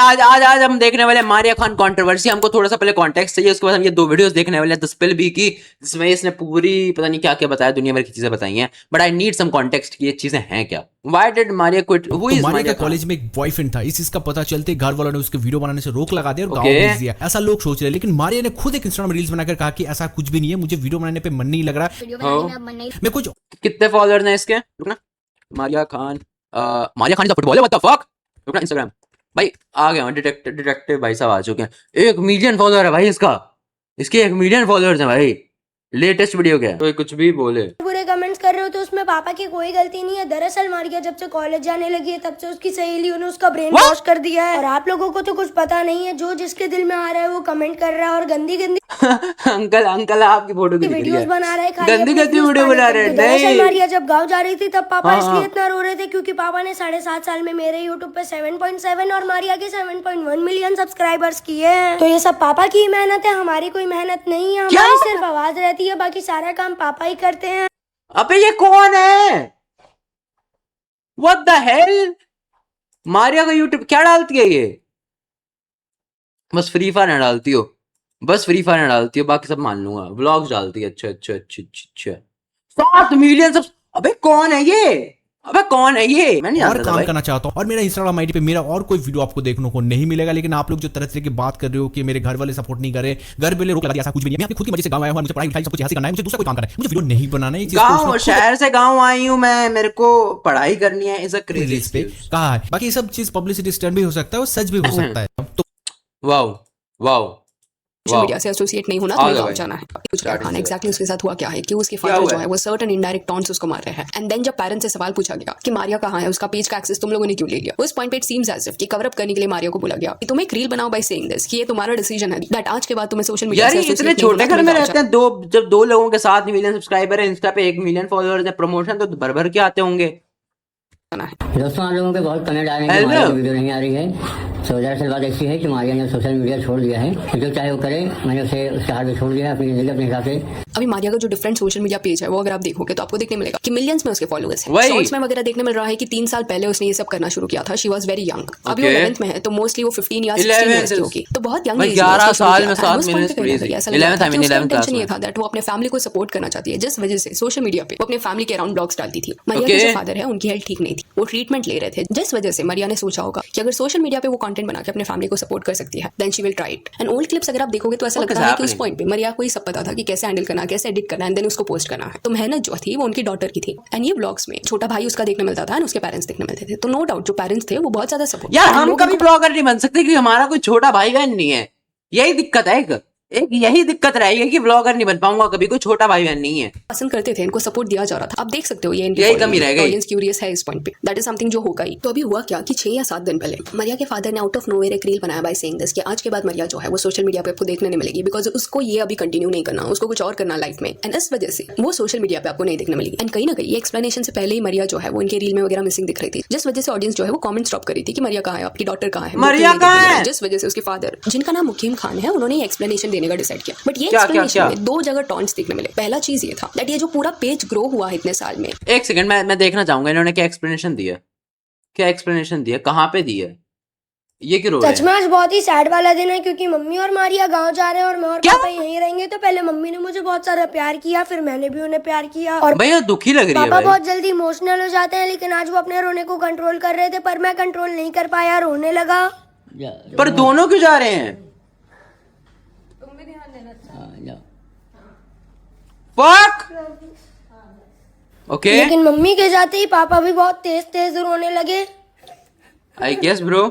आज आज आज हम देखने वाले मारिया खान कंट्रोवर्सी। हमको थोड़ा सा पहले कॉन्टेक्स्ट चाहिए, उसके बाद हम ये 2 वीडियोस देखने वाले हैं, द स्पिल बी की, जिसमें इसने पूरी पता नहीं क्या क्या बताया, दुनिया भर की चीजें बताई हैं, but I need some context कि ये चीजें हैं क्या। Why did Maria quit? Who is Maria का कॉलेज में एक बॉयफ्रेंड था, इस चीज का पता चलते घर वालों ने उसके वीडियो बनाने से रोक लगा दिया और गाँव भेज दिया। ऐसा लोग सोच रहे हैं, लेकिन मारिया ने खुद एक इंस्टाग्राम रील्स बनाकर कहा कि ऐसा कुछ भी नहीं है, मुझे वीडियो बनाने पे मन नहीं लग रहा, मैं कुछ। कितने फॉलोअर्स हैं इसके? रुकना, Maria Khan is a footballer, what the fuck. रुकना, इंस्टाग्राम भाई आ गया, डिटेक्टिव भाई साहब आ चुके हैं। 1 मिलियन फॉलोअर है भाई इसके 1 मिलियन फॉलोअर्स हैं भाई। लेटेस्ट वीडियो क्या है? कोई कुछ भी बोले, बुरे कमेंट्स कर रहे हो तो उसमें पापा की कोई गलती नहीं है। दरअसल मारिया जब से कॉलेज जाने लगी है तब से उसकी सहेलियों ने उसका ब्रेन वॉश कर दिया है, और आप लोगों को तो कुछ पता नहीं है, जो जिसके दिल में आ रहा है वो कमेंट कर रहा है और गंदी गंदी अंकल आपकी फोटो की वीडियोस बना रहा है, गंदी वीडियो बना रहे हैं। दरअसल मारिया जब गाँव जा रही थी तब पापा इसलिए इतना रो रहे थे क्योंकि पापा ने 7.5 साल में मेरे यूट्यूब पे 7.7 और मारिया के 7.1 मिलियन सब्सक्राइबर्स किए हैं। तो ये सब पापा की मेहनत है, हमारी कोई मेहनत नहीं है, हमारी सिर्फ आवाज रहती है, बाकी सारा काम पापा ही करते हैं। अबे ये कौन है? What the hell? मारिया का यूट्यूब क्या डालती है ये? बस फ्री फायर डालती हो, बाकी सब मान लूंगा। व्लॉग्स डालती है, अच्छा। 7 मिलियन सब। अबे कौन है ये? मैं नहीं और जानता काम भाई। करना चाहता हूँ, और मेरा इंस्टाग्राम आईडी पे मेरा और कोई वीडियो आपको देखने को नहीं मिलेगा। लेकिन आप लोग जो तरह तरह की बात कर रहे हो कि मेरे घर वाले सपोर्ट नहीं कर रहे, घर वाले रोक लगा दिया, ऐसा कुछ भी नहीं है। मैं अपनी खुद की मर्जी से गाँव आया हूँ, मुझे पढ़ाई लिखाई सब कुछ यहाँ से करना है, मुझे दूसरा कोई काम करना है, मुझे वीडियो नहीं बनाना है। गाँव शहर से गाँव आई हूँ मैं, मेरे को पढ़ाई करनी है। इज अ क्रेजी पे कहा है, बाकी सब चीज पब्लिसिटी स्टंट भी हो सकता है और सच भी हो सकता है। तो वाओ सोशल मीडिया से एसोसिएट नहीं होना, तुम्हें गाँव जाना है। कुछ खाना एग्जैक्टली उसके साथ हुआ क्या है कि उसके फादर जो है वो सर्टेन इनडायरेक्ट टॉन्ट्स उसको मार रहे हैं। एंड देन जब पेरेंट्स से सवाल पूछा गया कि मारिया कहाँ है, उसका पेज का एक्सेस तुम लोगों ने क्यों ले लिया, उस पॉइंट पे इट सीम्स एज इफ कि कवर अप करने के लिए मारिया को बोला गया कि तुम एक रील बनाओ बाय सेइंग दिस, कि ये तुम्हारा डिसीजन है दैट आज के बाद तुम्हें सोशल मीडिया से इतने छोटे घर में रहते हैं, जब 2 लोगों के 7 मिलियन सब्सक्राइबर है, इंस्टा पे 1 मिलियन फॉलोअर्स है, प्रमोशन तो भर के आते होंगे। दोस्तों आप लोगों के बहुत कमेंट आ रहे हैं कि मारिया की वीडियो नहीं आ रही है। तो दरअसल बात ऐसी है कि मारिया ने सोशल मीडिया छोड़ दिया है, जो चाहे वो करे, मैंने उसे उसके हाथ में छोड़ दिया है अपनी जिंदगी अपने हिसाब से। अभी मारिया का जो डिफरेंट सोशल मीडिया पेज है वो अगर आप देखोगे तो आपको देखने मिलेगा कि मिलियंस में उसके फॉलोअर्स हैं। शॉर्ट्स में वगैरह देखने मिल रहा है कि 3 साल पहले उसने ये सब करना शुरू किया था। शी वाज वेरी यंग, अभी वो 11th में है, तो मोस्टली वो 15 या 16 इयर्स की होगी, तो बहुत यंग एज 11 साल में 7 मिलियन ये था दैट वो अपने फैमिली को सपोर्ट करना चाहती है, जिस वजह से सोशल मीडिया पे वो अपने फैमिली के अराउंड ब्लॉग्स डालती थी। मारिया के जो फादर है उनकी हेल्थ ठीक नहीं थी, वो ट्रीटमेंट ले रहे थे, जिस वजह से मारिया ने सोचा होगा कि अगर सोशल मीडिया पे वो कंटेंट बना के अपने फैमिली को सपोर्ट कर सकती है then she will try it. And old clips अगर आप देखोगे तो ऐसा लगता है कि उस पॉइंट पे मारिया को ही सब पता था कि कैसे हैंडल करना, कैसे एडिट करना, एंड देन उसको पोस्ट करना है। तो मेहनत जो थी वो उनकी डॉटर की थी। एंड ये ब्लॉग्स में छोटा भाई उसका देखने मिलता था और उसके पेरेंट्स देखने मिलते थे, तो नो डाउट जो पेरेंट्स थे वो बहुत ज्यादा सपोर्ट। यार हम कभी ब्लॉगर नहीं बन सकते क्योंकि हमारा कोई छोटा भाई बहन नहीं है, यही दिक्कत है। एक यही दिक्कत रहेगी कि ब्लॉगर नहीं बन पाऊंगा कभी, कोई छोटा भाई बहन नहीं है। पसंद करते थे, इनको सपोर्ट दिया जा रहा था। आप देख सकते हो ये यही कमी रह गई, ऑडियंस क्यूरियस है इस पॉइंट पे, दैट इज समथिंग जो होगा ही। तो अभी हुआ क्या कि 6 या 7 दिन पहले मारिया के फादर ने आउट ऑफ नोवेयर एक रील बनाया बाय सेइंग दिस कि आज के बाद मारिया जो है वो सोशल मीडिया पे आपको देखने नहीं मिलेगी, बिकॉज उसको ये अभी कंटिन्यू नहीं करना, उसको कुछ और करना लाइफ में, एंड इस वजह से वो सोशल मीडिया पे आपको नहीं देखने मिलेगी। एंड कहीं ना कहीं ये एक्सप्लेनेशन से पहले ही मारिया जो है वो इनके रील में वगैरह मिसिंग दिख रही थी, जिस वजह से ऑडियंस जो है वो कमेंट्स ड्रॉप करी थी कि मारिया कहाँ है, आपकी डॉटर कहाँ है, जिस वजह से उसके फादर जिनका नाम मुकीम खान है उन्होंने एक्सप्लेनेशन देने का डिसाइड किया। बट ये एक्सप्लेनेशन में 2 जगह टॉन्ट्स देखने मिले। पहला चीज ये था दैट ये जो पूरा पेज ग्रो हुआ है इतने साल में। एक सेकंड मैं देखना चाहूंगा इन्होंने क्या एक्सप्लेनेशन दिया, कहाँ पे दी है, ये क्यों रो रहे हैं? सच में आज बहुत ही सैड वाला दिन है क्योंकि मम्मी और मारिया गांव जा रहे हैं और मैं और पापा यहीं रहेंगे। तो पहले मम्मी ने मुझे बहुत सारा प्यार किया, फिर मैंने भी उन्हें प्यार किया, और भैया दुखी लग रही है पापा बहुत जल्दी इमोशनल हो जाते हैं। लेकिन आज वो अपने रोने को कंट्रोल कर रहे थे पर मैं कंट्रोल नहीं कर पाया, रोने लगा। पर दोनों क्यों जा रहे हैं? ओके लेकिन मम्मी के जाते ही पापा भी बहुत तेज तेज रोने लगे। I guess bro.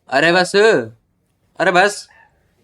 अरे बस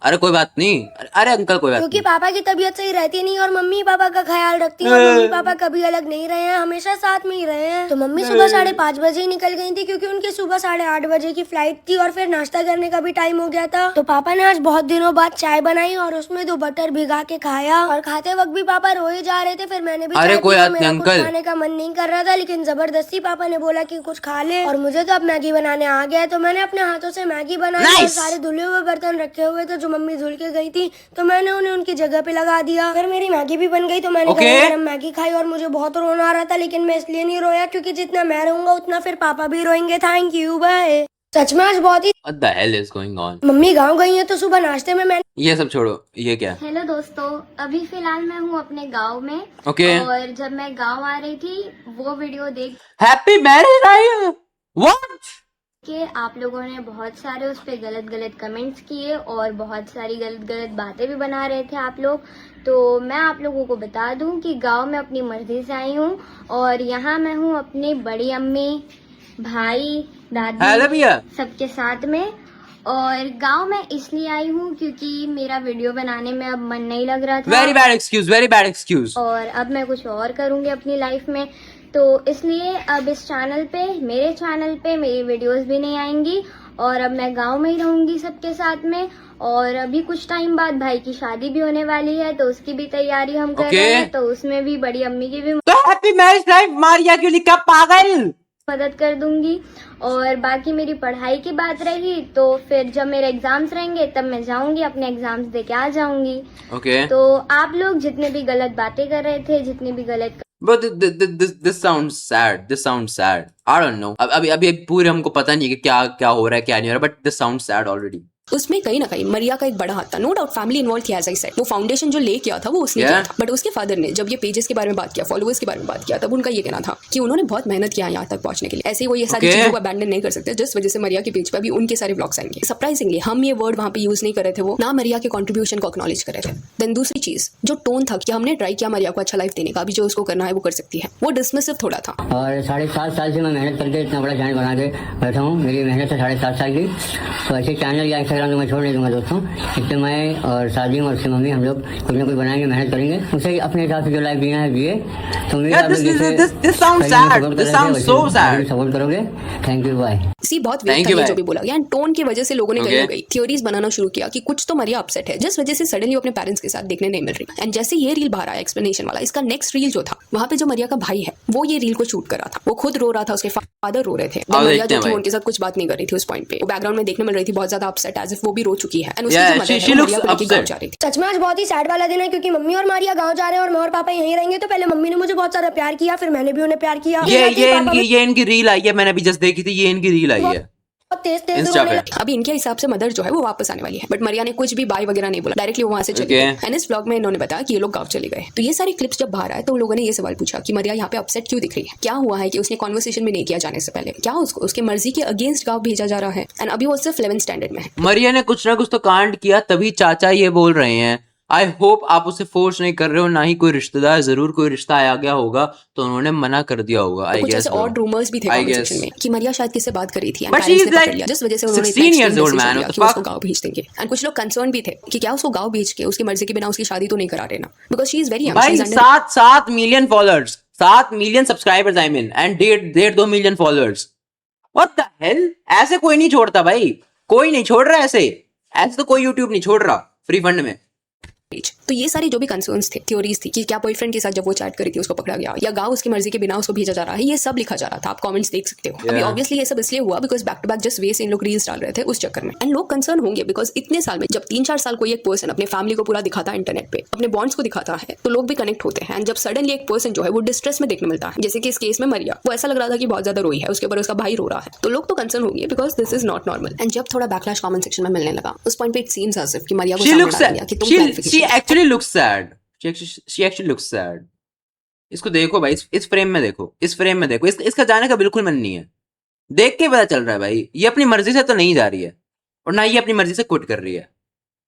अरे कोई बात नहीं, अरे अंकल कोई बात क्योंकि नहीं। पापा की तबीयत सही रहती नहीं और मम्मी पापा का ख्याल रखती है, और मम्मी पापा कभी अलग नहीं रहे हैं, हमेशा साथ में ही रहे हैं। तो मम्मी सुबह 5:30 बजे ही निकल गई थी क्योंकि उनकी सुबह 8:30 बजे की फ्लाइट थी और फिर नाश्ता करने का भी टाइम हो गया था। तो पापा ने आज बहुत दिनों बाद चाय बनाई और उसमें 2 बटर भिगा के खाया, और खाते वक्त भी पापा रोए जा रहे थे। फिर मैंने भी अरे कोई बात नहीं कुछ खाने का मन नहीं कर रहा था, लेकिन जबरदस्ती पापा ने बोला कि कुछ खा ले, और मुझे तो अब मैगी बनाने आ गया है। तो मैंने अपने हाथों से मैगी बनाई और सारे धुले हुए बर्तन रखे हुए थे जो मम्मी धुल के गई थी तो मैंने उन्हें उनकी जगह पे लगा दिया। फिर मेरी मैगी भी बन गई तो मैंने Okay. गरम मैगी खाई और मुझे बहुत रोना आ रहा था, लेकिन मैं इसलिए नहीं रोया क्योंकि जितना मैं रोऊंगा उतना फिर पापा भी रोएंगे। Thank you, bye. सच में आज बहुत ही What the hell is going on? Mummy गाँव गई है तो सुबह नाश्ते में मैंने ये सब छोड़ो, ये क्या है? हेलो दोस्तों, अभी फिलहाल मैं हूँ अपने गांव में। Okay. और जब मैं गांव आ रही थी वो वीडियो देख हैप्पी मैरिज लाइफ। व्हाट? के आप लोगों ने बहुत सारे उस पे गलत गलत कमेंट्स किए और बहुत सारी गलत गलत बातें भी बना रहे थे आप लोग। तो मैं आप लोगों को बता दूं कि गांव में अपनी मर्जी से आई हूँ और यहाँ मैं हूँ अपनी बड़ी अम्मी, भाई, हेलो दादी भैया। सबके साथ में। और गांव में इसलिए आई हूँ क्योंकि मेरा वीडियो बनाने में अब मन नहीं लग रहा था very bad excuse, very bad excuse. और अब मैं कुछ और करूंगी अपनी लाइफ में, तो इसलिए अब इस चैनल पे, मेरे चैनल पे मेरी वीडियोस भी नहीं आएंगी और अब मैं गांव में ही रहूंगी सबके साथ में। और अभी कुछ टाइम बाद भाई की शादी भी होने वाली है तो उसकी भी तैयारी हम कर रहे हैं, तो उसमें भी बड़ी अम्मी की भी तो हैप्पी मैरिज लाइफ मारिया क्यों लिखा, पागल? मदद कर दूंगी। और बाकी मेरी पढ़ाई की बात रही तो फिर जब मेरे एग्जाम्स रहेंगे तब मैं जाऊंगी, अपने एग्जाम्स दे के आ जाऊंगी। ओके। तो आप लोग जितने भी गलत बातें कर रहे थे, जितनी भी गलत But this sounds sad. This sounds sad. I don't know. अभी पूरे हमको पता नहीं है कि क्या क्या हो रहा है, क्या नहीं हो रहा है, but this sounds sad already. उसमें कहीं ना कहीं मरिया का एक बड़ा हाथ था। नो डाउट फैमिली इन्वॉल्व थी, एज आई सेड। वो फाउंडेशन जो ले किया था वो उसने किया था, बट उसके फादर ने जब ये पेजेस के बारे में बात किया, फॉलोअर्स के बारे में बात किया, तब उनका ये कहना था कि उन्होंने बहुत मेहनत किया यहाँ तक पहुंचने के लिए। ऐसे ही वो ये सारी चीजों को अबैंडन नहीं कर सकते जिस वजह से मरिया के पेज पर भी उनके सारे ब्लॉग्स आएंगे। सरप्राइजिंगली हम ये वर्ड वहाँ पे यूज नहीं कर रहे थे, वो ना मरिया के कॉन्ट्रीब्यूशन को एक्नॉलेज कर रहे थे। देन दूसरी चीज जो टोन था कि हमने ट्राई किया मरिया को अच्छा लाइफ देने का, अभी जो उसको करना है वो कर सकती है, वो डिसमिसिव थोड़ा था। और 7.5 साल से मैं मेहनत करके इतना बड़ा चैनल बना के बैठा हूँ। मेरी मेहनत है 7.5 साल की। तो ऐसे चैनल या इंस्टाग्राम तो मैं छोड़ नहीं दूंगा दोस्तों। इसलिए मैं और सादी और उसकी मम्मी हम लोग कुछ ना कुछ बनाएंगे, मेहनत करेंगे, उसे अपने हिसाब से जो लाइफ जीना है जिए। तो this sounds sad. This sounds so sad. Support करोगे, थैंक यू, बाय। सी बहुत वेट था ये जो भी बोला गया, एंड टोन की वजह से लोगों ने कहीं गई थ्योरीज बनाना शुरू किया कि कुछ तो मरिया अपसेट है जिस वजह से सडनली अपने पेरेंट्स के साथ देखने नहीं मिल रही। एंड जैसे ये रील बाहर आया एक्सप्लेनेशन वाला, इसका नेक्स्ट रील जो था वहाँ पे जो मरिया का भाई है वो ये रील को शूट कर रहा था। वो खुद रो रहा था, उसके फादर रो रहे थे, मरिया जो थी उनके साथ कुछ बात नहीं कर रही थी उस पॉइंट पे। वो बैकग्राउंड में देखने मिल रही थी बहुत ज्यादा अपसेट, एज इफ वो भी रो चुकी है। एंड उसकी जो मदर है मरिया को लेके गाँव जा रही थी। सच में आज बहुत ही सैड वाला दिन है क्योंकि मम्मी और मारिया गांव जा रहे हैं और मैं और पापा यहीं रहेंगे। तो पहले मम्मी ने मुझे बहुत सारा प्यार किया, फिर मैंने भी उन्हें प्यार किया। ये इनकी रील आई है, मैंने अभी जस्ट देखी थी, ये इनकी रील आई है। तेज तेज Insta पे। अभी इनके हिसाब से मदर जो है वो वापस आने वाली है, बट मरिया ने कुछ भी बाय वगैरह नहीं बोला, डायरेक्टली वो वहां से चली गई। एंड इस ब्लॉग में इन्होंने बताया कि ये लोग गांव चले गए। तो ये सारे क्लिप्स जब बाहर आए तो लोगों ने ये सवाल पूछा कि मरिया यहाँ पे अपसेट क्यों दिख रही है, क्या हुआ है कि उसने कॉन्वर्सेशन भी नहीं किया जाने से पहले, क्या उसको उसके मर्जी के अगेंस्ट गाँव भेजा जा रहा है। एंड अभी वो सिर्फ 11th स्टैंडर्ड में है। मरिया ने कुछ ना कुछ तो कांड किया, तभी चाचा ये बोल रहे हैं। आई होप आप उसे फोर्स नहीं कर रहे हो, ना ही कोई रिश्तेदार, जरूर कोई रिश्ता आया गया होगा तो उन्होंने मना कर दिया होगा। आई कुछ गेस ऐसे और रूमर्स भी थे कन्वर्सेशन में कि मरिया शायद किससे बात कर रही थी, But she is like जिस वजह से उन्होंने 16 years old man, कि उसको गांव भेज देंगे। एंड कुछ लोग कंसर्न भी थे कि क्या उसको गांव भेज के उसकी मर्जी के बिना उसकी शादी तो नहीं करा रहे ना, because she is very young. भाई 7 million followers, 7 million subscribers, I mean, and 1.5-2 million followers. What the hell? ऐसे कोई नहीं छोड़ता भाई, कोई नहीं छोड़ रहा ऐसे तो कोई यूट्यूब नहीं छोड़ रहा फ्री फंड में। तो ये सारी जो भी कंसर्न्स थे, थ्योरीज थी कि क्या बॉयफ्रेंड के साथ जब वो चैट करी थी उसको पकड़ा गया, या गाँव उसकी मर्जी के बिना उसको भेजा जा रहा है, ये सब लिखा जा रहा था। आप कमेंट्स देख सकते हो। अभी ऑब्वियसली ये सब इसलिए हुआ बिकॉज बैक टू बैक जिस वे से इन लोग रील्स डाल रहे थे उस चक्कर में। एंड लोग कंसर्न होंगे बिकॉज इतने साल में जब 3-4 साल कोई एक पर्सन अपने फैमिली को पूरा दिखाता है इंटरनेट पे, अपने बॉन्ड्स को दिखाता है, तो लोग भी कनेक्ट होते हैं। एंड जब सडनली एक पर्सन जो है वो डिस्ट्रेस में देखने मिलता है, जैसे कि इस केस में मरिया, वो ऐसा लग रहा था कि बहुत ज्यादा रोई है, उसके ऊपर उसका भाई रो रहा है, तो लोग तो कंसर्न होंगे because this is not normal. And जब थोड़ा बैकलैश कमेंट सेक्शन में मिलने लगा उस पॉइंट पे इट सीम्स एज इफ कि मरिया को सामने डाला गया कि तुम she actually looks sad. She actually looks sad. इसको देखो भाई, इस फ्रेम में देखो, इसका जाने का बिल्कुल मन नहीं है। देख के पता चल रहा है भाई ये अपनी मर्जी से तो नहीं जा रही है और ना ये अपनी मर्जी से क्विट कर रही है,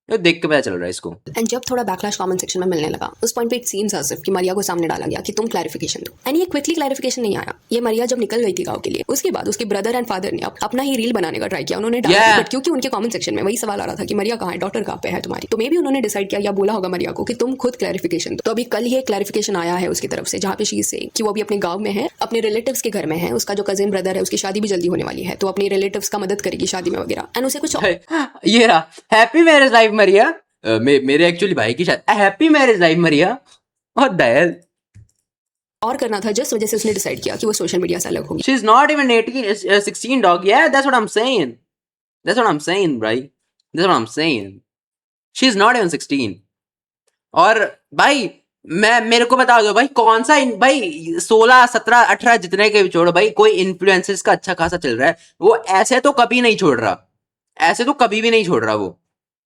तो देख के पता चल रहा है इसको। एंड जब थोड़ा बैकलैश कमेंट सेक्शन में मिलने लगा उस पॉइंट पे इट सीम्स एज इफ कि मरिया को सामने डाला गया कि तुम क्लैरिफिकेशन दो। एंड ये क्विकली क्लैरिफिकेशन नहीं आया। ये मरिया जब निकल गई थी गांव के लिए उसके बाद उसके ब्रदर एंड फादर ने अपना ही रील बनाने का ट्राई किया, उन्होंने डाला, बट क्योंकि उनके कमेंट सेक्शन में वही सवाल आ रहा था कि मरिया कहाँ है, डॉटर कहाँ पे है तुम्हारी, तो मे भी उन्होंने डिसाइड किया या बोला होगा मरिया को कि तुम खुद क्लैरिफिकेशन दो। तो अभी कल ये क्लैरिफिकेशन आया है उसकी तरफ से जहाँ पे शी से कि वो अभी अपने गाँव में है, अपने रिलेटिव्स के घर में है, उसका जो कजिन ब्रदर है उसकी शादी भी जल्दी होने वाली है, तो अपने रिलेटिव्स का मदद करेगी शादी में वगैरह। एंड उसे कुछ ये रहा हैप्पी मैरिज लाइफ मरिया। मेरे एक्चुअली भाई की शादी, happy marriage life Maria. What the hell? और करना था जिस वजह से उसने डिसाइड किया कि वो सोशल मीडिया से अलग होगी। She's not even 16 dog. Yeah, that's what I'm saying. That's what I'm saying, right? That's what I'm saying. She is not even 16। और भाई मेरे को बता दो भाई, कौन सा भाई 16 17 18 जितने के भी छोड़ो भाई, कोई इन्फ्लुएंसर्स का अच्छा खासा चल रहा है, वो ऐसे तो कभी नहीं छोड़ रहा, ऐसे तो कभी भी नहीं छोड़ रहा वो,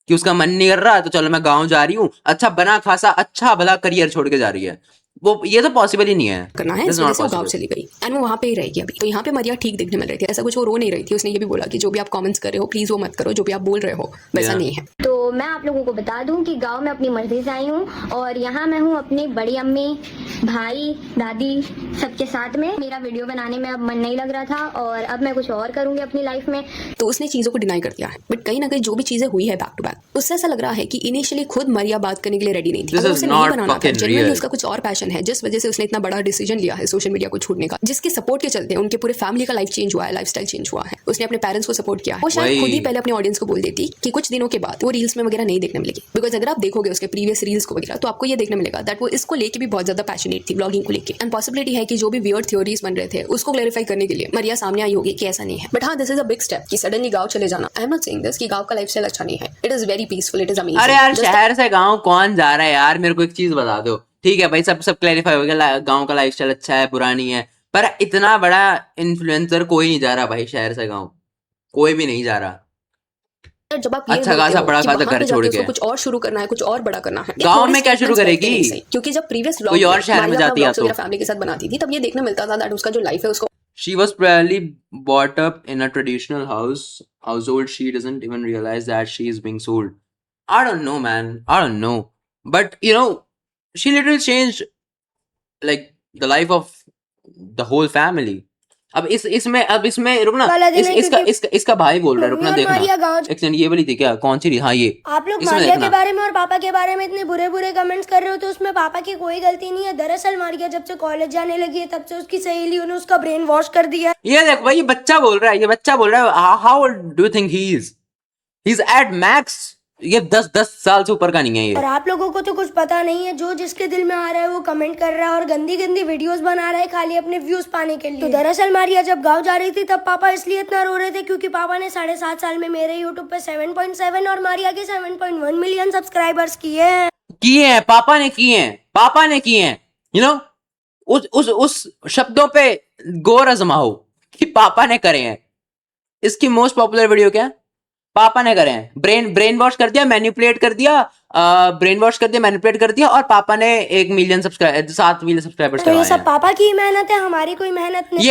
कि उसका मन नहीं कर रहा तो चलो मैं गांव जा रही हूँ, अच्छा बना खासा अच्छा भला करियर छोड़ के जा रही है वो, ये तो पॉसिबल ही नहीं है करना है, It's इस वजह not से वो गाँव possible. चली गई एंड वो वहाँ पे ही रहेगी अभी। तो यहाँ पे मरिया ठीक देखने मिल रही थी, ऐसा कुछ वो रो नहीं रही थी। उसने ये भी बोला कि जो भी आप कमेंट्स कर रहे हो प्लीज वो मत करो, जो भी आप बोल रहे हो वैसा Yeah. नहीं है। तो मैं आप लोगों को बता दूं कि गांव में अपनी मर्जी से आई हूं और यहाँ मैं हूं अपनी बड़ी अम्मी, भाई, दादी सबके साथ में। मेरा वीडियो बनाने में अब मन नहीं लग रहा था और अब मैं कुछ और करूंगी अपनी लाइफ में। तो उसने चीज़ों को डिनाई कर दिया है, बट कहीं ना कहीं जो भी चीज़ें हुई है बैक टू बैक, उससे ऐसा लग रहा है कि इनिशियली खुद मरिया बात करने के लिए रेडी नहीं थी। This अगर is उसे नहीं not बनाना था, fucking जेन्युइनली real. उसका कुछ और पैशन है जिस वजह से उसने इतना बड़ा डिसीजन लिया है सोशल मीडिया को छोड़ने का, जिसके सपोर्ट के चलते उनके पूरे फैमिली का लाइफ चेंज हुआ है, लाइफस्टाइल चेंज हुआ है। उसने अपने पेरेंट्स को सपोर्ट किया है। वो शायद वही। खुद ही पहले अपने ऑडियंस को बोल देती कि कुछ दिनों के बाद वो रील्स में वगैरह नहीं देखने मिलेगी, बिकॉज अगर आप देखोगे उसके प्रीवियस रील्स को वगैरह तो आपको ये देखने मिलेगा दैट वो इसको लेके भी बहुत ज्यादा पैशनेट थी, ब्लॉगिंग को लेके। एंड पॉसिबिलिटी है कि जो भी वियर्ड थ्योरीज बन रहे थे उसको क्लैरिफाई करने के लिए मरिया सामने आई होगी कि ऐसा नहीं है। बट हाँ, this is a big step कि सडनली गाँव चले जाना। I am not saying this कि गाँव का लाइफस्टाइल अच्छा नहीं है, it is very peaceful, it is amazing. अरे यार शहर से गांव कौन जा रहा है यार, मेरे को एक चीज बता दो, ठीक है भाई सब क्लैरिफाई हो गया, गांव का लाइफस्टाइल अच्छा है बुरा नहीं है, पर इतना बड़ा इन्फ्लुएंसर कोई नहीं जा रहा भाई शहर से गांव, कोई भी नहीं जा रहा। जब आप ये अच्छा बोलते खासा हो बड़ा कि खासा वहाँ घर पे छोड़ जाके उसको के। कुछ और शुरू करना है, कुछ और बड़ा करना है, गाँव थोड़े में क्या शुरू statements करेगी? बैठते नहीं सही। क्योंकि जब प्रीवियस कोई और शहर में जाती है तो फैमिली के साथ बनाती थी तब ये देखने मिलता था दैट उसका जो लाइफ है उसको She was probably brought up in a traditional household. She doesn't even realize that she is being sold. I don't know, man. I don't know. But you know, she literally changed like the life of the whole family. अब इसमें रुकना, वाला दिन है इसका भाई बोल रहा है, रुकना मम्मी और मारिया देखना। गाँव एक सेकंड, ये वाली थी क्या, कौन सी? हाँ ये आप लोग इसमें मारिया के देखना। बारे में और पापा के बारे में इतने बुरे बुरे कमेंट्स कर रहे हो तो उसमें पापा की कोई गलती नहीं है। दरअसल मारिया जब से कॉलेज जाने लगी है तब से उसकी सहेलियों ने उसका ब्रेन वॉश कर दिया है। ये देखो भाई, ये बच्चा बोल रहा है, how old do you think he is at max, ये 10 साल से ऊपर का नहीं है ये। और आप लोगों को तो कुछ पता नहीं है, जो जिसके दिल में आ रहा है वो कमेंट कर रहा है और गंदी गंदी वीडियोस बना रहा है खाली अपने व्यूज पाने के लिए। तो दरअसल मारिया जब गांव जा रही थी तब पापा इसलिए इतना रो रहे थे क्योंकि पापा ने 7.5 साल में मेरे यूट्यूब पे 7.7 और मारिया के 7.1 मिलियन सब्सक्राइबर्स किए हैं। पापा ने किए हैं, यू नो, उस शब्दों पे गौर आजमाओ कि पापा ने करे हैं। इसकी मोस्ट पॉपुलर वीडियो क्या है? पापा ने करे हैं, ब्रेन वॉश कर दिया, मैनिपुलेट कर दिया, और पापा ने 7 मिलियन सब्सक्राइबर्स तो ये करवाए सब हैं। पापा की मेहनत है, हमारी कोई मेहनत नहीं।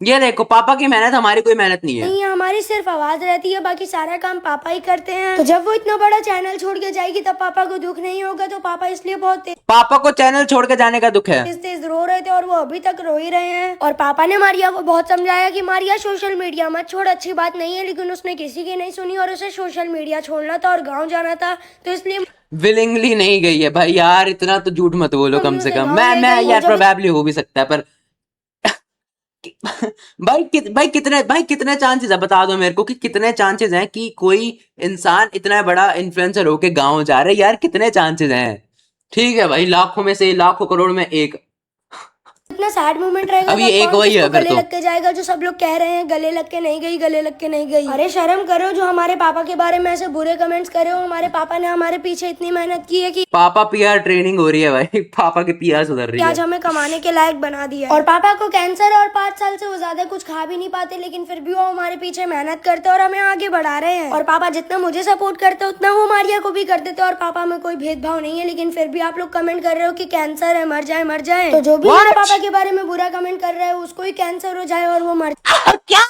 ये देखो पापा की मेहनत, हमारी कोई मेहनत नहीं है। नहीं, हमारी सिर्फ आवाज रहती है, बाकी सारा काम पापा ही करते हैं। तो जब वो इतना बड़ा चैनल छोड़ के जाएगी तब पापा को दुख नहीं होगा। तो पापा इसलिए बहुत पापा को चैनल छोड़ के जाने का दुख है। तेज रो रहे थे और वो अभी तक रो ही रहे हैं। और पापा ने मारिया को बहुत समझाया कि मारिया सोशल मीडिया मत छोड़, अच्छी बात नहीं है, लेकिन उसने किसी की नहीं सुनी और उसे सोशल मीडिया छोड़ना था और गाँव जाना था। तो इसलिए विलिंगली नहीं गई है भाई यार, इतना तो झूठ मत बोलो कम से कम। मैं यार प्रोबेबली हो भी सकता है, पर भाई कितने चांसेस है, बता दो मेरे को कि कितने चांसेस हैं कि कोई इंसान इतना बड़ा इन्फ्लुएंसर होके गांव जा रहा है यार, कितने चांसेस हैं? ठीक है भाई, लाखों में से, लाखों करोड़ में एक। इतना सैड मोमेंट रहेगा। अब ये तब एक कौन वही है किसको फिर गले तो। लग के जाएगा, जो सब लोग कह रहे हैं गले लग के नहीं गई, गले लग के नहीं गई। अरे शर्म करो, जो हमारे पापा के बारे में ऐसे बुरे कमेंट्स करे हो। हमारे पापा ने हमारे पीछे इतनी मेहनत की है कि पापा पीआर ट्रेनिंग हो रही है भाई, पापा की पीआर सुधर रही आज है। हमें कमाने के लायक बना दिया है। और पापा को कैंसर और 5 साल से वो ज्यादा कुछ खा भी नहीं पाते, लेकिन फिर भी वो हमारे पीछे मेहनत करते और हमें आगे बढ़ा रहे हैं। और पापा जितना मुझे सपोर्ट करते उतना वो मारिया को भी कर देते। और पापा में कोई भेदभाव नहीं है, लेकिन फिर भी आप लोग कमेंट कर रहे हो कि कैंसर है, मर जाए। तो जो भी मेरे पापा के बारे में बुरा कमेंट कर रहा है उसको ही कैंसर हो जाए और वो मर क्या?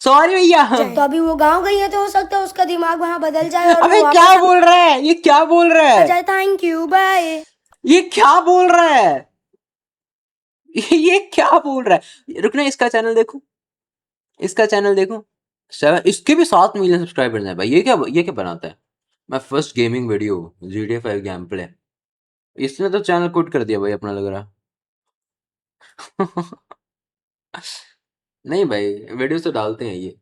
सॉरी भैया। जाए। तो अभी वो गाँव गई है तो हो सकता है उसका दिमाग वहाँ बदल जाए और अबे वो क्या वापस बोल रहा है ये? क्या बोल रहा आ है जाए। Thank you, bye. ये? क्या बोल रहा है ये? क्या बोल रहा है? रुकना, इसका चैनल देखो, इसके भी 7 मिलियन सब्सक्राइबर्स हैं भाई। ये क्या बनाता है? मैं first gaming video GTA 5 game play, इसने तो चैनल क्विट कर दिया भाई अपना, लग रहा। नहीं भाई, वीडियो तो डालते हैं ये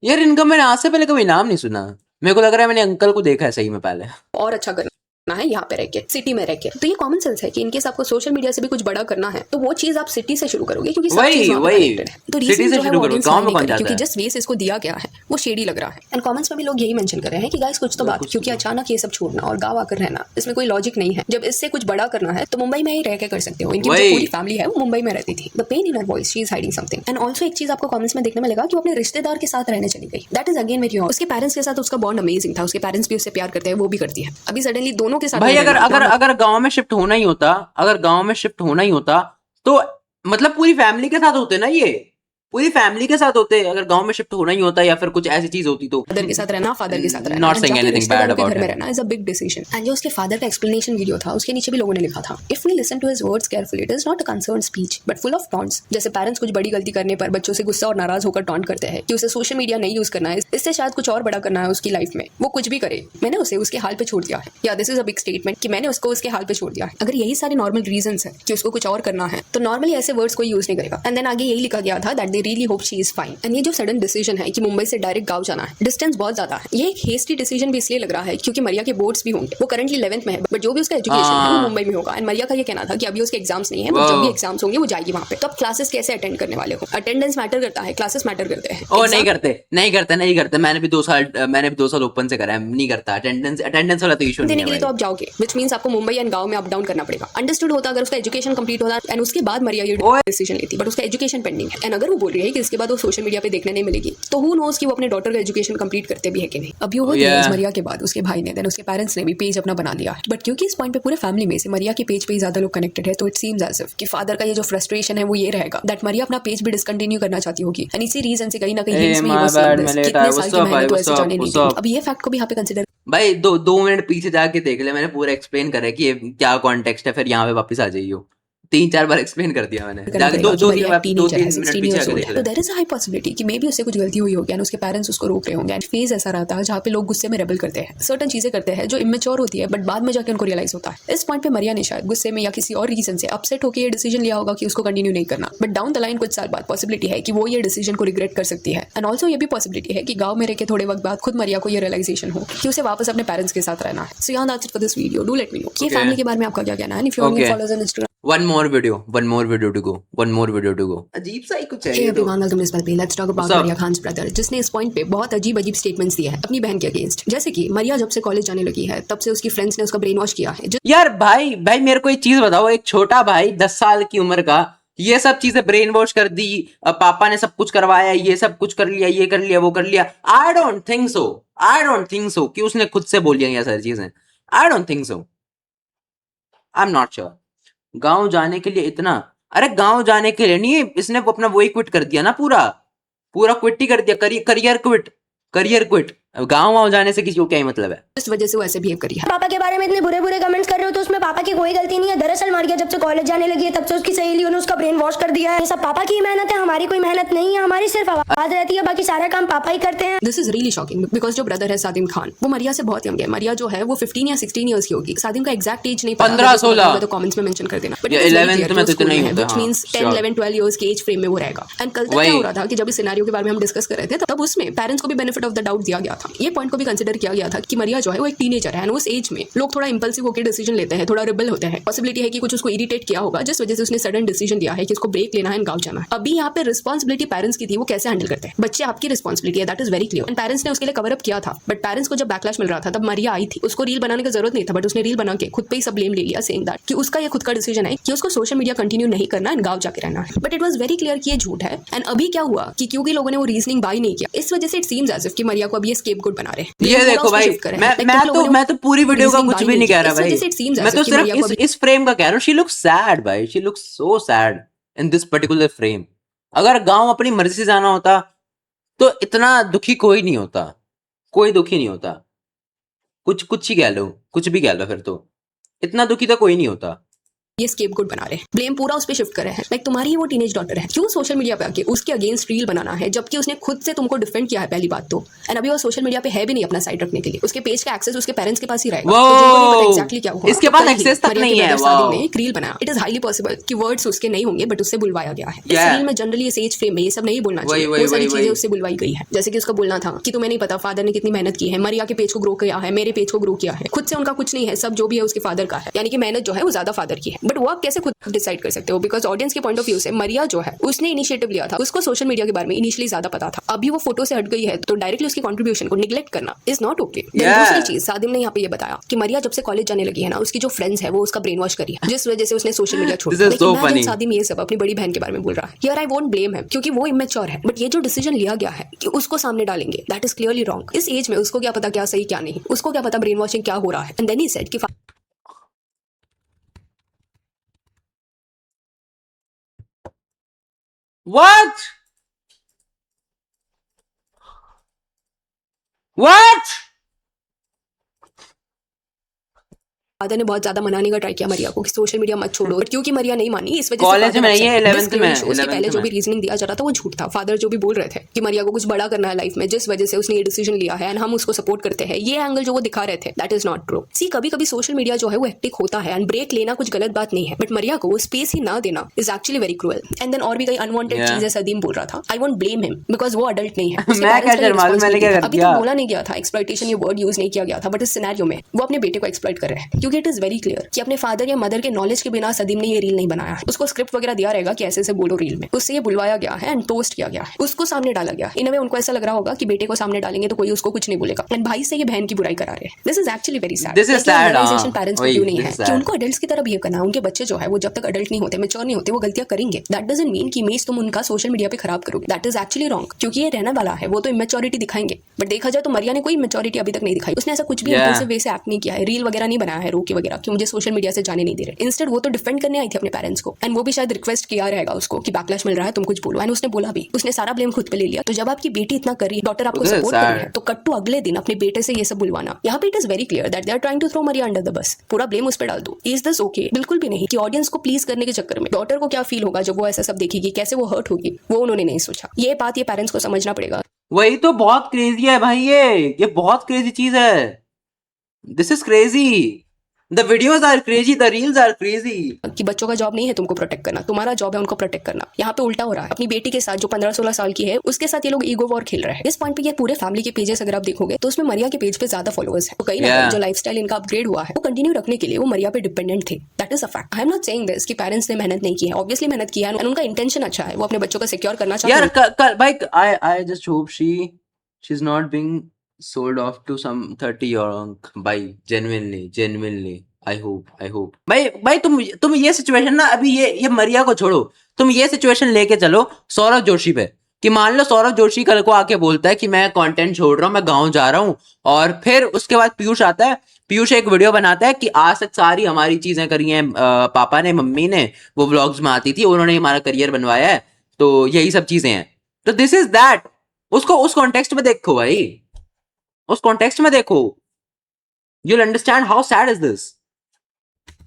यार। इनका मैंने आज से पहले कभी नाम नहीं सुना, मेरे को लग रहा है मैंने अंकल को देखा है सही में पहले। और अच्छा करना है यहाँ पे रह के, सिटी में रह के। तो ये कॉमन सेंस है कि इनकेस आपको सोशल मीडिया से भी कुछ बड़ा करना है तो वो चीज आप सिटी से शुरू करोगे, क्योंकि सब चीज़ वहाँ पे connected है। तो City रीजन से जो है शुरू वो करो, ऑडियंस गाँव में नहीं कौन करे, जाता क्योंकि है? जिस वे से इसको दिया गया है वो शेडी लग रहा है। एंड कमेंट्स में भी लोग यही मेंशन कर रहे हैं कि गाइस कुछ तो बात, क्योंकि अचानक ये सब छोड़ना और गाँव आकर रहना, इसमें कोई लॉजिक नहीं है। जब इससे कुछ बड़ा करना है तो मुंबई में ही रह के कर सकते हो। इनकी जो वही। पूरी फैमिली है वो मुंबई में रहती थी। The pain in her voice, she is hiding something. And also एक चीज आपको कमेंट्स में देखने में लगा कि वो अपने रिश्तेदार के साथ रहने चली गई। That is again very odd. उसके पेरेंट्स के साथ उसका बॉन्ड अमेजिंग था, उसके पेरेंट्स भी उससे प्यार करते हैं, वो भी करती है। अभी सडनली दोनों के साथ भाई में अगर रहना, अगर अगर गांव में शिफ्ट होना ही होता, अगर गांव में शिफ्ट होना ही होता तो मतलब पूरी फैमिली के साथ होते ना, ये पूरी फैमिली के साथ होते। अगर गांव में शिफ्ट होना ही होता या फिर कुछ ऐसी चीज होती तो फादर के साथ रहना, फादर के साथ रहना, Not and saying जाके anything रिश्तेदारों bad के about घर में him. रहना is a big decision. And जो उसके फादर का एक्सप्लेनेशन वीडियो था उसके नीचे भी लोगों ने लिखा था, if we listen to his words carefully it is not a concern speech but full of taunts. जैसे पेरेंट्स कुछ बड़ी गलती करने पर बच्चों से गुस्सा और नाराज होकर टॉन्ट करते हैं कि उसे सोशल मीडिया नहीं यूज करना है, इससे शायद कुछ और बड़ा करना है उसकी लाइफ में, वो कुछ भी करे, मैंने उसे उसके हाल पे छोड़ दिया है। या this is a big statement कि मैंने उसको उसके हाल पे छोड़ दिया है। अगर यही सारे नॉर्मल रीजंस है कि उसको कुछ और करना है तो नॉर्मली ऐसे वर्ड्स कोई यूज नहीं करेगा। एंड देन आगे यही लिखा गया था that they really hope she is fine. And ये जो सडन डिसीजन है कि मुंबई से डायरेक्ट गांव जाना है, डिस्टेंस बहुत ज्यादा है, ये एक हेस्टी डिसीजन भी इसलिए लग रहा है क्योंकि मरिया के बोर्ड्स भी होंगे। वो करंटली 11th में है बट जो भी उसका एजुकेशन है वो मुंबई में होगा। एंड मरिया का ये कहना था कि अभी उसके एग्जाम्स नहीं है, बट जब भी एग्जाम्स होंगे वो जाएगी वहां पे। तो अब क्लासेस कैसे अटेंड करने वाले हो? अटेंडेंस मैटर करता है, क्लासेस मैटर करते हैं। ओ नहीं करते। मैंने भी 2 साल ओपन से करा है, नहीं करता। अटेंडेंस वाला तो इशू नहीं देने है के लिए भाई। तो आप जाओगे, विच मींस आपको मुंबई एंड गांव में अप डाउन करना पड़ेगा। अंडरस्टूड होता अगर उसका एजुकेशन कंप्लीट होता एंड उसके बाद मरिया ये डिसीजन लेती, बट उसका एजुकेशन पेंडिंग है। एंड अगर वो बोल रही है कि इसके बाद वो सोशल मीडिया पे देखने नहीं मिलेगी तो हु नोस कि वो अपने डॉटर का एजुकेशन कंप्लीट करते भी है कि नहीं। अभी वो मरिया के बाद उसके भाई ने देन उसके पेरेंट्स ने भी पेज अपना बना लिया है। बट क्योंकि इस पॉइंट पे पूरे फैमिली में से मरिया के पेज पे ही ज्यादा लोग कनेक्टेड है तो इट सीम्स एज इफ कि फादर का ये जो फ्रस्ट्रेशन है वो ये रहेगा दैट मरिया अपना पेज भी डिसकंटिन्यू करना चाहती होगी। एंड इसी रीजन से कहीं ना कहीं hints में ये वो saying this, कितने साल की मेहनत तो ऐसे जाने नहीं दी। अब ये फैक्ट को भी यहाँ पे कंसिडर भाई 2 मिनट पीछे जाके देख ले, मैंने पूरा एक्सप्लेन करा है कि ये क्या कॉन्टेक्स्ट है, फिर यहाँ पे वापस आ जाइयो। 3-4 बार एक्सप्लेन कर दिया मैंने, जाके 2-3 मिनट पीछे जाके देख तो ले। There is a high possibility कि मे बी उससे कुछ गलती हुई होगी एंड उसके पेरेंट्स उसको रोक रहे होंगे। एंड फेज ऐसा रहता है जहाँ पे लोग गुस्से में रेबल करते हैं, सर्टेन चीजें करते हैं जो इमेच्योर होती है बट बाद में जाके उनको रियलाइज होता है। इस पॉइंट पे मरिया ने शायद गुस्से में या किसी और रीजन से अपसेट होकर ये डिसीजन लिया होगा कि उसको कंटिन्यू नहीं करना, बट डाउन द लाइन कुछ साल बाद पॉसिबिलिटी है कि वो ये डिसीजन को रिग्रेट कर सकती है। एंड ऑल्सो ये भी पॉसिबिलिटी है कि गाँव में रह के थोड़े वक्त बाद खुद मरिया को ये रियलाइजेशन हो कि उसे वापस अपने पेरेंट्स के साथ रहना है। सो यार that's it for this video, do let me know कि ये फैमिली के बारे में आपका क्या कहना है। If you are Okay. Followers on Instagram One more video to go. अजीब सा ही कुछ है ये तो। Let's talk about Maria Khan's brother, जिसने इस पॉइंट पे बहुत अजीब स्टेटमेंट्स दिए हैं अपनी बहन के अगेंस्ट। जैसे कि मरिया जब से कॉलेज जाने लगी है तब से उसकी फ्रेंड्स ने उसका ब्रेन वॉश किया है। यार भाई मेरे को एक चीज बताओ, एक छोटा भाई 10 साल की उम्र का ये सब चीजें ब्रेन वॉश कर दी, पापा ने सब कुछ करवाया, ये सब कुछ कर लिया, ये कर लिया, वो कर लिया। आई डोंट थिंक सो कि उसने खुद से बोल लिया ये सारी चीजें। I don't think so, I am not sure. गांव जाने के लिए इतना, अरे गांव जाने के लिए नहीं, इसने अपना वही क्विट कर दिया ना, पूरा क्विट ही कर दिया, करियर क्विट। गांव जाने से किसी को क्या ही मतलब है। इस वजह से वो ऐसे बिहेव करी है। पापा के बारे में इतने बुरे बुरे कमेंट्स कर रहे हो तो उसमें पापा की कोई गलती नहीं है। दरअसल मरिया जब से कॉलेज जाने लगी है तब से उसकी सहेलियों ने उसका ब्रेन वॉश कर दिया है। ये सब पापा की मेहनत है, हमारी कोई मेहनत नहीं है। हमारी सिर्फ आवाज रहती है, बाकी सारा काम पापा ही करते हैं। This is really shocking because जो ब्रदर है सादिम खान वो मरिया से बहुत यंग है। मरिया जो है वो 15 या 16 इयर्स की होगी। सादिम का एग्जैक्ट एज नहीं पता, 15-16 तो कमेंट्स में मेंशन कर देना। बट 11th में तो इतना ही होता है, व्हिच मींस 10 11 12 इयर्स के एज फ्रेम में वो रहेगा। एंड कल तक क्या हो रहा था कि जब इस सिनेरियो के बारे में हम डिस्कस कर रहे थे तब उसमें पेरेंट्स को भी बेनिफिट ऑफ द डाउट दिया गया था। ये पॉइंट को भी कंसीडर किया गया था कि मरिया जो है वो एक टीनेजर है। उस एज में लोग थोड़ा इंपल्सिव होकर डिसीजन लेते हैं, थोड़ा रिबल होते हैं। पॉसिबिलिटी है कि कुछ उसको इरिटेट किया होगा जिस वजह से उसने सडन डिसीजन दिया है कि उसको ब्रेक लेना है, गांव जाना है। अभी यहाँ पे रिस्पॉन्सिबिलिटी पेरेंट्स की थी, वो कैसे हैंडल करते हैं। बच्चे आपकी रिस्पॉन्सिबिलिटी है, that is very clear. And parents ने उसके लिए कवर अप किया था, बट पेरेंट्स को जब बैकलैश मिल रहा था तब मरिया आई थी। उसको रील बनाने की जरूरत नहीं था, बट उसने रील बना के खुद पे ही सब ब्लेम ले लिया, सेइंग दैट कि उसका ये खुद का डिसीजन है कि उसको सोशल मीडिया कंटिन्यू नहीं करना एंड गांव जाके रहना है। But it was very clear कि ये झूठ है। एंड अभी क्या हुआ कि क्योंकि लोगों ने वो रीजनिंग बाय नहीं किया, इस वजह से इट सीम्स एज इफ कि मरिया को अब ये स्केपगोट बना रहे हैं। ये देखो भाई, मैं तो पूरी वीडियो का कुछ भी नहीं कह रहा भाई, मैं तो सिर्फ इस फ्रेम का कह रहा हूँ। शी लुक्स सैड भाई, she looks so sad in this particular frame. अगर गांव अपनी मर्जी से जाना होता तो इतना दुखी कोई नहीं होता, कोई दुखी नहीं होता। कुछ ही कह लो, कुछ भी कह लो, फिर तो इतना दुखी तो कोई नहीं होता। ये स्केपगोट बना रहे हैं, ब्लेम पूरा उस पे शिफ्ट कर रहे हैं। लाइक तुम्हारी वो टीनेज डॉटर है, क्यों सोशल मीडिया पे आके उसके अगेंस्ट रील बनाना है जबकि उसने खुद से तुमको डिफेंड किया है पहली बात तो। एंड अभी वो सोशल मीडिया पे है भी नहीं अपना साइड रखने के लिए। उसके पेज का एक्सेस उसके पेरेंट्स के पास ही रहेगा। तो जिनको नहीं पता एग्जैक्टली क्या हुआ, इसके पास एक्सेस तक नहीं है। सादिम ने एक रील बनाया। इट इज हाईली पॉसिबल कि वर्ड्स उसके नहीं होंगे बट उससे बुलवाया गया है। इस रील में जनरली इस एज फ्रेम में ये सब नहीं बोलना चाहिए, वो सारी चीजें उससे बुलवाई गई है। जैसे कि उसका बोलना था कि तुम्हें नहीं पता फादर ने कितनी मेहनत की है, मरिया के पेज को ग्रो किया है, मेरे पेज को ग्रो किया है। खुद से उनका कुछ नहीं है, सब जो भी है उसके फादर का है। यानी कि मेहनत जो है वो ज्यादा फादर की है। बट वो आप कैसे खुद डिसाइड कर सकते हो, बिकॉज ऑडियंस के पॉइंट ऑफ व्यू से मरिया जो है उसने इनिशिएटिव लिया था, उसको सोशल मीडिया के बारे में इनिशियली ज्यादा पता था, अभी वो फोटो से हट गई है तो डायरेक्टली उसकी कंट्रीब्यूशन को निग्लेक्ट करना इज नॉट ओके। दूसरी चीज सादिम ने यहाँ पे ये बताया कि मरिया जब से कॉलेज जाने लगी है ना, उसकी जो फ्रेंड्स है वो उसका ब्रेन वॉश करी है, जिस वजह से उसने सोशल मीडिया छोड़ दिया। लेकिन सादिम ये सब अपनी बड़ी बहन के बारे में बोल रहा है, here I won't blame him क्योंकि वो इमेच्योर है, बट ये जो डिसीजन लिया गया है कि उसको सामने डालेंगे, दैट इज क्लियरली रॉन्ग। इस एज में उसको क्या पता क्या सही क्या नहीं, उसको क्या पता ब्रेन वॉशिंग क्या हो रहा है। एंड देन ही सेड कि What? What? फादर ने बहुत ज्यादा मनाने का ट्राई किया मरिया को कि सोशल मीडिया मत छोड़ो, बट क्योंकि मरिया नहीं मानी इस वजह से कॉलेज में नहीं है, 11th में, उसके पहले जो भी रीजनिंग दिया जा रहा था वो झूठ था। फादर जो भी बोल रहे थे कि मरिया को कुछ बड़ा करना है लाइफ में, जिस वजह से उसने ये डिसीजन लिया है एंड हम उसको सपोर्ट करते हैं, ये एंगल जो वो दिखा रहे थे दैट इज नॉट ट्रू। सी कभी कभी सोशल मीडिया जो है वो हेक्टिक होता है एंड ब्रेक लेना कुछ गलत बात नहीं है, बट मरिया को वो स्पेस ही ना देना is actually very cruel. And then और भी कई अनवांटेड चीजें सदीम बोल रहा था, I won't blame him because वो अडल्ट नहीं है। अभी तक बोला नहीं गया था, एक्सप्लॉइटेशन ये वर्ड यूज नहीं किया गया था, बट इस सिनेरियो में वो अपने बेटे को एक्सप्लॉइट कर रहे हैं क्योंकि इट इज वेरी क्लियर कि अपने फादर या मदर के नॉलेज के बिना सदीम ने ये रील नहीं बनाया है। उसको स्क्रिप्ट वगैरह दिया रहेगा कि ऐसे ऐसे बोलो रील में, उससे ये बुलवाया गया है एंड टोस्ट किया गया है, उसको सामने डाला गया। इन वे उनको ऐसा लग रहा होगा कि बेटे को सामने डालेंगे तो कोई उसको कुछ नहीं बोलेगा एंड भाई से ये बहन की बुराई करा रहे हैं। This is actually very sad. Realization parents को क्यों नहीं है कि उनको अडल्ट्स की तरह बिहेव करना है। उनके बच्चे जो है वो जब तक अडल्ट नहीं होते, मैच्योर नहीं होते, वो गलतियां करेंगे। दैट डजंट मीन कि इमेज तुम उनका सोशल मीडिया पे खराब करोगे, दैट इज एक्चुअली रॉन्ग क्योंकि ये रहने वाला है। वो तो इमेच्योरिटी दिखाएंगे, बट देखा जाए तो मरिया ने कोई इमेच्योरिटी अभी तक नहीं दिखाई। उसने ऐसा कुछ भी इंपल्सिव वे से एक्ट नहीं किया है, रील वगैरह नहीं बनाया है रोके वगैरह कि मुझे सोशल मीडिया से जाने नहीं दे रहे। इंस्टेड वो तो डिफेंड करने आई थी अपने पेरेंट्स को एंड वो भी शायद रिक्वेस्ट किया रहेगा उसको कि बैकलैश मिल रहा है तुम कुछ बोलो, एंड उसने बोला भी, उसने सारा ब्लेम खुद पे ले लिया। तो जब आपकी बेटी इतना कर रही है, डॉटर आपको सपोर्ट कर रही है, तो कट्टू अगले दिन अपने बेटे से ये सब बुलवाना, यहाँ पे it is very clear that they are trying to throw Maria under the bus. पूरा ब्लेम उस पर डाल दो। Is this okay? बिल्कुल भी नहीं। कि ऑडियंस को प्लीज करने के चक्कर में डॉटर को क्या फील होगा जब वो ऐसा सब देखेगी, कैसे वो हर्ट होगी, वो उन्होंने नहीं सोचा। ये बात ये पेरेंट्स को समझना पड़ेगा। वही तो बहुत क्रेजी है भाई, ये बहुत क्रेजी चीज है। This is crazy. The videos are crazy, the reels are crazy. कि बच्चों का जॉब नहीं है तुमको प्रोटेक्ट करना, तुम्हारा जॉब है उनको प्रोटेक्ट करना। यहाँ पे उल्टा हो रहा है। अपनी बेटी के साथ जो 15-16 साल की है उसके साथ ये लोग ईगो वॉर खेल रहे हैं। इस पॉइंट पे ये पूरे फैमिली के पेजेस अगर आप देखोगे तो उसमें मरिया के पेज पे ज्यादा फॉलोअर्स है। तो कहीं ना कहीं जो लाइफस्टाइल इनका अपग्रेड हुआ है वो कंटिन्यू रखने के लिए वो मरिया पे डिपेंडेंट थे। That is a fact. I am not saying this कि पेरेंट्स ने मेहनत नहीं की है, ऑब्वियसली मेहनत की है एंड उनका इंटेंशन अच्छा है, वो अपने बच्चों को सिक्योर करना चाहते हैं। यार भाई, I just hope she's not being sold off to some 30-year-old भाई, genuinely I hope भाई तुम ये सिचुएशन ना, अभी ये मरिया को छोड़ो, तुम ये सिचुएशन लेके चलो सौरभ जोशी पे कि मान लो सौरभ जोशी कल को आके बोलता है कि मैं कंटेंट छोड़ रहा हूँ, मैं गाँव जा रहा हूँ, और फिर उसके बाद पीयूष आता है, पीयूष एक वीडियो बनाता है कि आज तक सारी हमारी चीजें करी हैं पापा ने, मम्मी ने, वो व्लॉग्स में आती थी, उन्होंने हमारा करियर बनवाया है, तो यही सब चीजें हैं। तो दिस इज दैट। उसको उस कॉन्टेक्स्ट में देखो भाई, उस कॉन्टेक्स्ट में देखो, you'll understand how sad is this.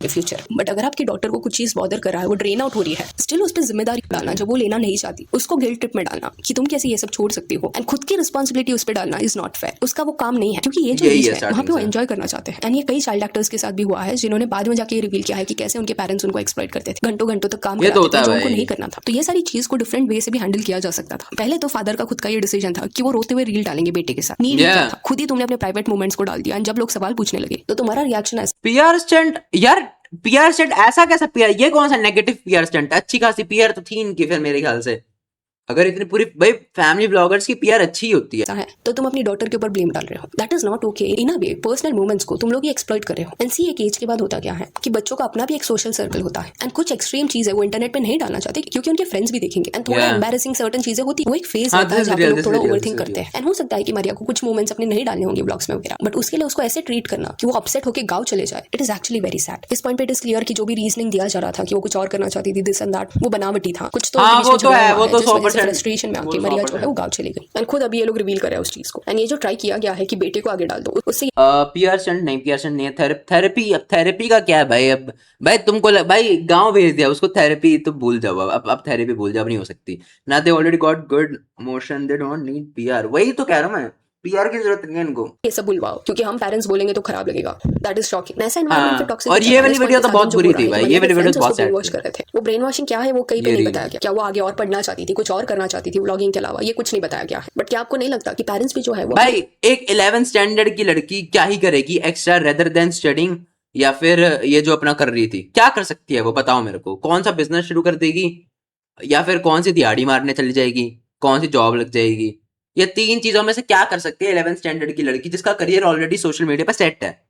Future. But अगर आपकी डॉटर को कुछ चीज बॉदर कर रहा है, वो ड्रेन आउट हो रही है, स्टिल उस पर जिम्मेदारी डालना जब वो लेना नहीं चाहती, उसको गिल्ट ट्रिप में डालना कि तुम कैसे ये सब छोड़ सकती हो, एंड खुद की रिस्पॉन्सिबिलिटी उस पर डालना इज नॉट फेयर। उसका वो काम नहीं है क्योंकि ये जो एज है वहाँ पे वो एंजॉय करना चाहते हैं। एंड ये कई चाइल्ड एक्टर्स के साथ भी हुआ है जिन्होंने बाद में जाके रिवील किया है कि कैसे उनके पेरेंट्स उनको एक्सप्लॉइट करते थे, घंटों घंटों तक काम कराते थे जो उनको नहीं करना था। तो ये सारी चीज को डिफरेंट वे से भी हैंडल किया जा सकता था। पहले तो फादर का खुद का ये डिसीजन था कि वो रोते हुए रील डालेंगे बेटे के साथ, नहीं था, खुद ही तुमने अपने प्राइवेट मोमेंट्स को डाल दिया। एंड जब लोग सवाल पूछने लगे तो तुम्हारा रिएक्शन ऐसा, पीआर स्टंट यार, पीआर स्टंट ऐसा कैसा पीआर, ये कौन सा नेगेटिव पीआर स्टंट? अच्छी खासी पीआर तो थी इनकी फिर मेरे ख्याल से, अगर इतनी पूरी भाई फैमिली ब्लॉगर्स की पीआर अच्छी होती है तो तुम अपनी डॉटर के ऊपर ब्लेम डाल रहे हो। That is not okay. In a way personal moments को तुम लोग ये एक्सप्लॉइट कर रहे हो। एंड सी एक एज के बाद होता क्या है कि बच्चों का अपना भी एक सोशल सर्कल होता है एंड कुछ एक्सट्रीम चीज है वो इंटरनेट पे नहीं डालना चाहते क्योंकि उनके फ्रेंड्स भी देखेंगे एंड थोड़ा एम्बैरेसिंग सर्टन चीजें होती है। वो एक फेज होता है जहाँ पे लोग थोड़ा ओवरथिंक करते हैं। एंड हो सकता है कि मरिया को कुछ मोमेंट्स अपने नहीं डालने होंगे ब्लॉग्स में वगैरह, बट उसके लिए उसको ऐसे ट्रीट करना कि वो अपसेट होकर गाँव चले जाए, it is actually very sad. इस पॉइंट पे इट इज क्लियर कि जो भी रीजनिंग दिया जा रहा था कि वो कुछ और करना चाहती थी, दिस एंड दैट, वो बनावटी था। कुछ तो फ्रस्ट्रेशन में आके मरिया जो है वो गाँव चली गई एंड खुद अभी ये लोग रिवील कर रहे हैं उस चीज को। एंड ये जो ट्राई किया गया है कि बेटे को आगे डाल दो, उससे पीआर स्टंट नहीं है, थेरेपी का क्या है भाई? अब भाई तुमको भाई गांव भेज दिया उसको, थेरेपी तो भूल जाओ, अब थेरेपी भूल जाओ, नहीं हो सकती ना। They already got good motion, they don't need PR. वही तो कह रहा हूं मैं, पीआर की जरूरत नहीं है इनको। ये सब बुलवाओ क्योंकि हम पेरेंट्स बोलेंगे तो खराब लगेगा। That is shocking. ऐसा एनवायरनमेंट पे टॉक्सिक। और ये वाली वीडियो तो बहुत बुरी थी भाई, ये वाली वीडियो बहुत सैड वॉश कर रहे थे। वो ब्रेन वॉशिंग क्या है वो कहीं पे नहीं बताया गया। क्या वो आगे और पढ़ना चाहती थी, कुछ और करना चाहती थी व्लॉगिंग के अलावा, ये कुछ नहीं बताया गया है। बट क्या आपको नहीं लगता कि पेरेंट्स भी जो है वो भाई एक 11th स्टैंडर्ड की लड़की क्या ही करेगी एक्स्ट्रा रेदर देन स्टडीइंग? या फिर ये जो अपना कर रही थी, क्या कर सकती है वो, बताओ मेरे को। कौन सा बिजनेस शुरू कर देगी, या फिर कौन सी दिहाड़ी मारने चली जाएगी, कौन सी जॉब लग जाएगी? ये 3 चीजों में से क्या कर सकती है 11th स्टैंडर्ड की लड़की जिसका करियर ऑलरेडी सोशल मीडिया पे सेट है?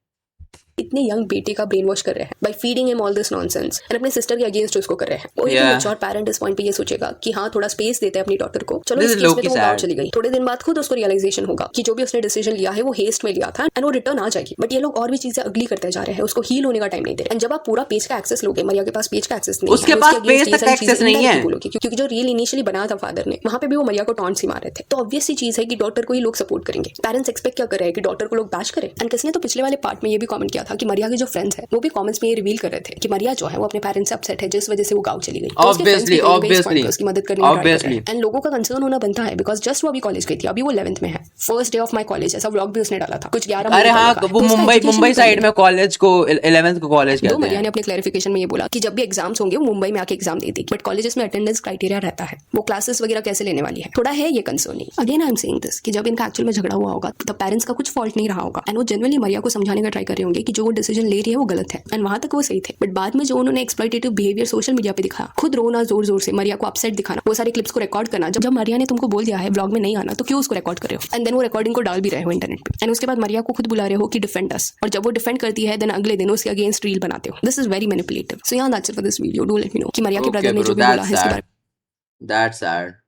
इतने यंग बेटे का ब्रेन वॉश कर रहे हैं by feeding him all this nonsense and अपने सिस्टर के अगेंस्ट उसको कर रहे हैं। कोई Yeah. मैच्योर पेरेंट इस पॉइंट पे ये सोचेगा कि हाँ थोड़ा स्पेस देते हैं अपनी डॉटर को, चलो This इस is केस में low-key तो वो गाँव sad. चली गई, थोड़े दिन बाद खुद उसको रियलाइजेशन होगा कि जो भी उसने डिसीजन लिया है वो हेस्ट में लिया था एंड वो रिटर्न आ जाएगी। बट ये लोग और भी चीजें अगली करते जा रहे हैं, उसको हील होने का टाइम नहीं दे रहे। एंड जब आप पूरा पेज का एक्सेस लोगे, मरिया के पास पेज का एक्सेस नहीं उसके है, पास उसके against पेज तक ये सारी access चीजें नहीं है। indirectly बोलोगे, क्योंकि जो रील इनिशियली बनाया था फादर ने, वहां पे भी वो मरिया को टॉन्ट ही मार रहे थे। तो ऑब्वियस सी चीज है कि डॉटर को ही लोग सपोर्ट करेंगे। पेरेंट्स एक्सपेक्ट क्या कर रहे हैं कि डॉटर को लोग बैश करें। एंड किसने तो पिछले वाले पार्ट में ये भी कमेंट किया था कि मरिया के जो फ्रेंड्स है वो भी कमेंट्स में ये रिवील कर रहे थे कि मरिया जो है वो अपने पेरेंट्स से अपसेट है जिस वजह से वो गांव चली गई। तो उसके friends भी कहीं ना कहीं इस point पे उसकी मदद करने में try कर रहे हैं। एंड लोगों का कंसर्न होना बनता है बिकॉज जस्ट वो अभी कॉलेज गई थी, अभी वो 11th में है। First day of my college ऐसा व्लॉग भी उसने डाला था कुछ 11 अरे हाँ, वो मुंबई साइड में कॉलेज को 11th को कॉलेज दो कहते मरिया हैं। ने अपने क्लैरिफिकेशन में ये बोला कि जब भी एग्जाम्स होंगे वो मुंबई में आके एग्जाम देती, बट कॉलेजेस में अटेंडेंस क्राइटेरिया रहता है, वो क्लासेस वगैरह कैसे लेने वाली है, थोड़ा है ये concerning. Again I am saying this कि जब इनका एक्चुअल में झगड़ा हुआ होगा तब पेरेंट्स का कुछ फॉल्ट नहीं रहा होगा एंड वो जेन्युइनली मरिया को समझाने का ट्राई कर रहे होंगे कि जो वो डिसीजन ले रही है वो गलत है एंड वहां तक वो सही थे। बट बाद में जो उन्होंने एक्सप्लॉइटेटिव बिहेवियर सोशल मीडिया पे दिखाया, खुद रोना जोर जोर से, मरिया को अपसेट दिखाना, वो सारे क्लिप्स को रिकॉर्ड करना, जब मरिया ने तुमको बोल दिया है व्लॉग में नहीं आना तो क्यों उसको रिकॉर्ड कर रहे हो, एंड देन वो रिकॉर्डिंग को डाल भी रहे हो इंटरनेट पे, एंड उसके बाद मरिया को खुद बुला रहे हो कि डिफेंड अस, और जब वो डिफेंड करती है देन अगले दिन उसके अगेंस्ट रील बनाते हो। This is very manipulative. So यार that's it for this video. Do let me know कि मरिया के Okay, ब्रदर ने bro, जो भी बोला है इसके that's बारे sad. That's sad.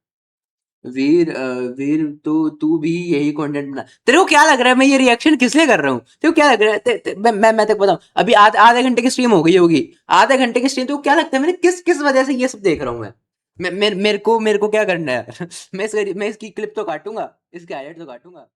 वीर तू भी यही कंटेंट बना। तेरे को क्या लग रहा है मैं ये रिएक्शन किस लिए कर रहा हूँ? तेरे को क्या लग रहा है? मैं तेरे को बताऊँ, अभी आधे घंटे की स्ट्रीम हो गई होगी, आधे घंटे की स्ट्रीम। तो क्या लगता है मैंने किस वजह से ये सब देख रहा हूँ मैं? मेरे को क्या करना है? मैं इसकी क्लिप तो काटूंगा, इसके हाइलाइट तो काटूंगा।